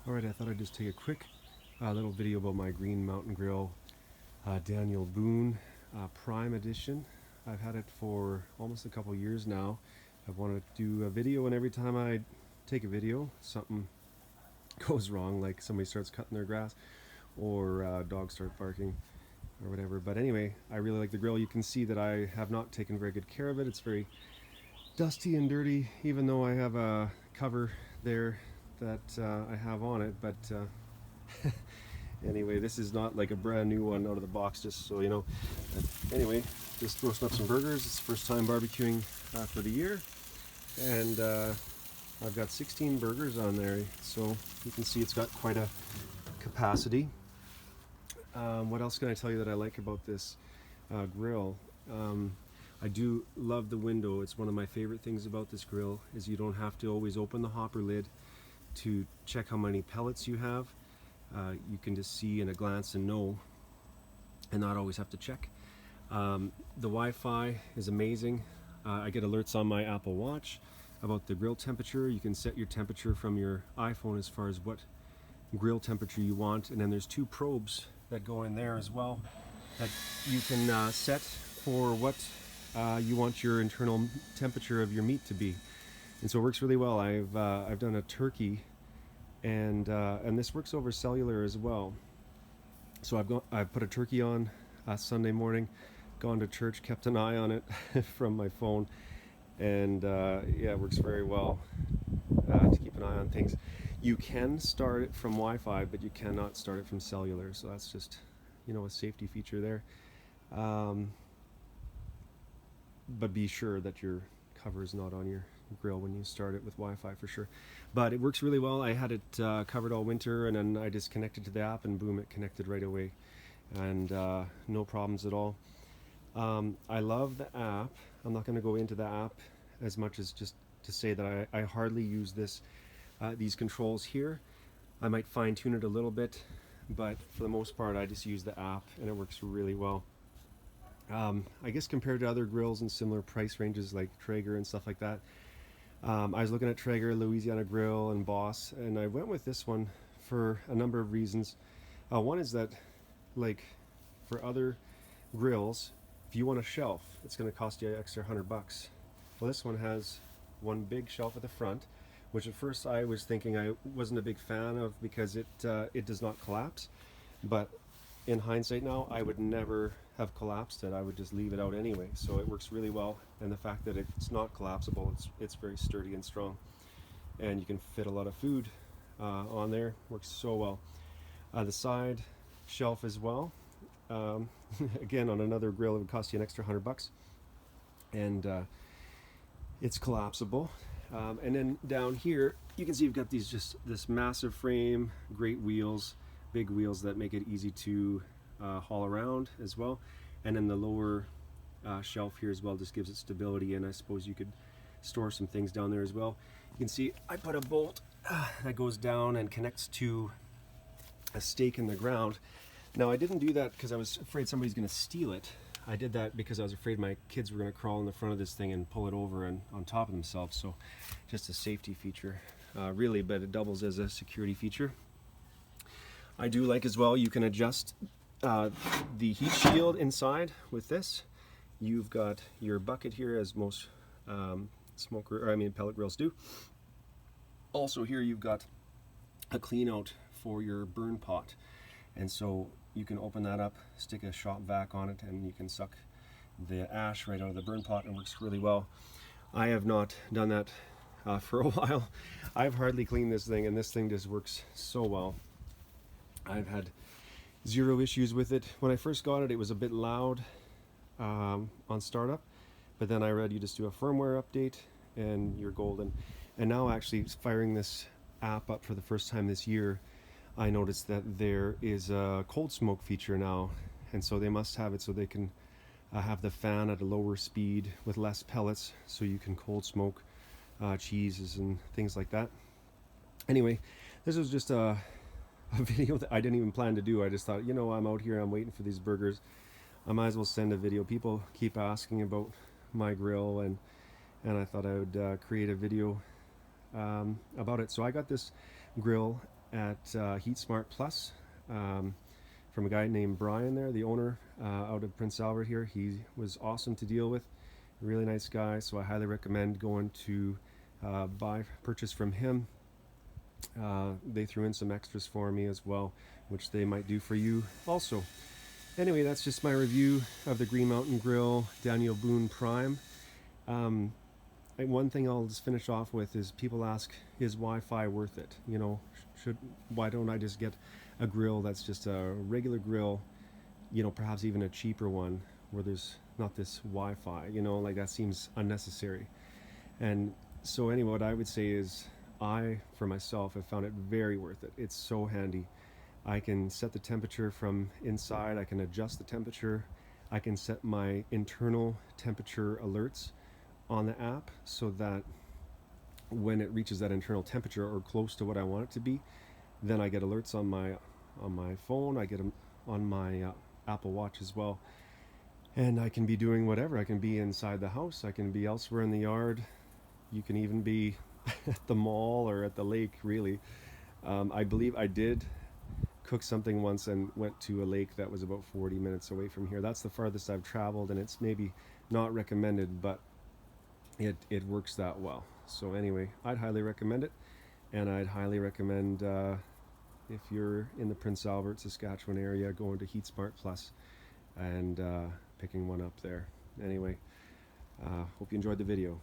Alright, I thought I'd just take a quick little video about my Green Mountain Grill Daniel Boone Prime Edition. I've had it for almost a couple years now. I've wanted to do a video, and every time I take a video, something goes wrong, like somebody starts cutting their grass or dogs start barking or whatever. But anyway, I really like the grill. You can see that I have not taken very good care of it. It's very dusty and dirty, even though I have a cover there that I have on it, but anyway, this is not like a brand new one out of the box, just so you know. But anyway, just roasting up some burgers. It's the first time barbecuing for the year, and I've got 16 burgers on there, so you can see it's got quite a capacity. What else can I tell you that I like about this grill? I do love the window. It's one of my favorite things about this grill is you don't have to always open the hopper lid to check how many pellets you have. You can just see in a glance and know, and not always have to check. The Wi-Fi is amazing. I get alerts on my Apple Watch about the grill temperature. You can set your temperature from your iPhone as far as what grill temperature you want, and then there's two probes that go in there as well that you can set for what you want your internal temperature of your meat to be. And so it works really well. I've done a turkey, and this works over cellular as well. So I've put a turkey on Sunday morning, gone to church, kept an eye on it from my phone, and yeah, it works very well to keep an eye on things. You can start it from Wi-Fi, but you cannot start it from cellular. So that's just, you know, a safety feature there. But be sure that your cover is not on your grill when you start it with Wi-Fi for sure. But it works really well. I had it covered all winter, and then I just connected to the app, and boom, it connected right away, and no problems at all. I love the app. I'm not going to go into the app as much as just to say that I hardly use these controls here. I might fine tune it a little bit, but for the most part I just use the app, and it works really well. I guess compared to other grills in similar price ranges like Traeger and stuff like that, I was looking at Traeger, Louisiana Grill, and Boss, and I went with this one for a number of reasons. One is that, like, for other grills, if you want a shelf, it's going to cost you an extra $100. Well, this one has one big shelf at the front, which at first I was thinking I wasn't a big fan of because it does not collapse. But in hindsight now, I would never have collapsed it. I would just leave it out anyway. So it works really well, and the fact that it's not collapsible, it's very sturdy and strong, and you can fit a lot of food on there. Works so well. The side shelf as well. Again, on another grill, it would cost you an extra $100, and it's collapsible. And then down here, you can see you've got this massive frame, great wheels, big wheels that make it easy to haul around as well. And then the lower shelf here as well just gives it stability, and I suppose you could store some things down there as well. You can see I put a bolt that goes down and connects to a stake in the ground. Now, I didn't do that because I was afraid somebody's going to steal it. I did that because I was afraid my kids were going to crawl in the front of this thing and pull it over and on top of themselves. So just a safety feature, really, but it doubles as a security feature. I do like as well, you can adjust the heat shield inside with this. You've got your bucket here, as most pellet grills do. Also here you've got a clean out for your burn pot, and so you can open that up, stick a shop vac on it, and you can suck the ash right out of the burn pot, and works really well. I have not done that for a while. I've hardly cleaned this thing, and this thing just works so well. I've had zero issues with it. When I first got it, it was a bit loud on startup, but then I read you just do a firmware update and you're golden. And now, actually firing this app up for the first time this year, I noticed that there is a cold smoke feature now, and so they must have it so they can have the fan at a lower speed with less pellets, so you can cold smoke cheeses and things like that. Anyway, this was just a video that I didn't even plan to do. I just thought, you know, I'm out here, I'm waiting for these burgers, I might as well send a video. People keep asking about my grill, and I thought I would create a video about it. So I got this grill at HeatSmart Plus from a guy named Brian there, the owner out of Prince Albert here. He was awesome to deal with, really nice guy, so I highly recommend going to purchase from him. They threw in some extras for me as well, which they might do for you also. Anyway, that's just my review of the Green Mountain Grill Daniel Boone Prime. One thing I'll just finish off with is people ask, is Wi-Fi worth it? You know, why don't I just get a grill that's just a regular grill, you know, perhaps even a cheaper one where there's not this Wi-Fi, you know, like that seems unnecessary. And so anyway, what I would say is I, for myself, have found it very worth it. It's so handy. I can set the temperature from inside, I can adjust the temperature, I can set my internal temperature alerts on the app so that when it reaches that internal temperature or close to what I want it to be, then I get alerts on my phone, I get them on my Apple Watch as well. And I can be doing whatever. I can be inside the house, I can be elsewhere in the yard, you can even be at the mall or at the lake, really. I believe I did cook something once and went to a lake that was about 40 minutes away from here. That's the farthest I've traveled, and it's maybe not recommended, but it works that well. So anyway, I'd highly recommend it, and I'd highly recommend if you're in the Prince Albert, Saskatchewan area, going to HeatSmart Plus and picking one up there. Anyway, hope you enjoyed the video.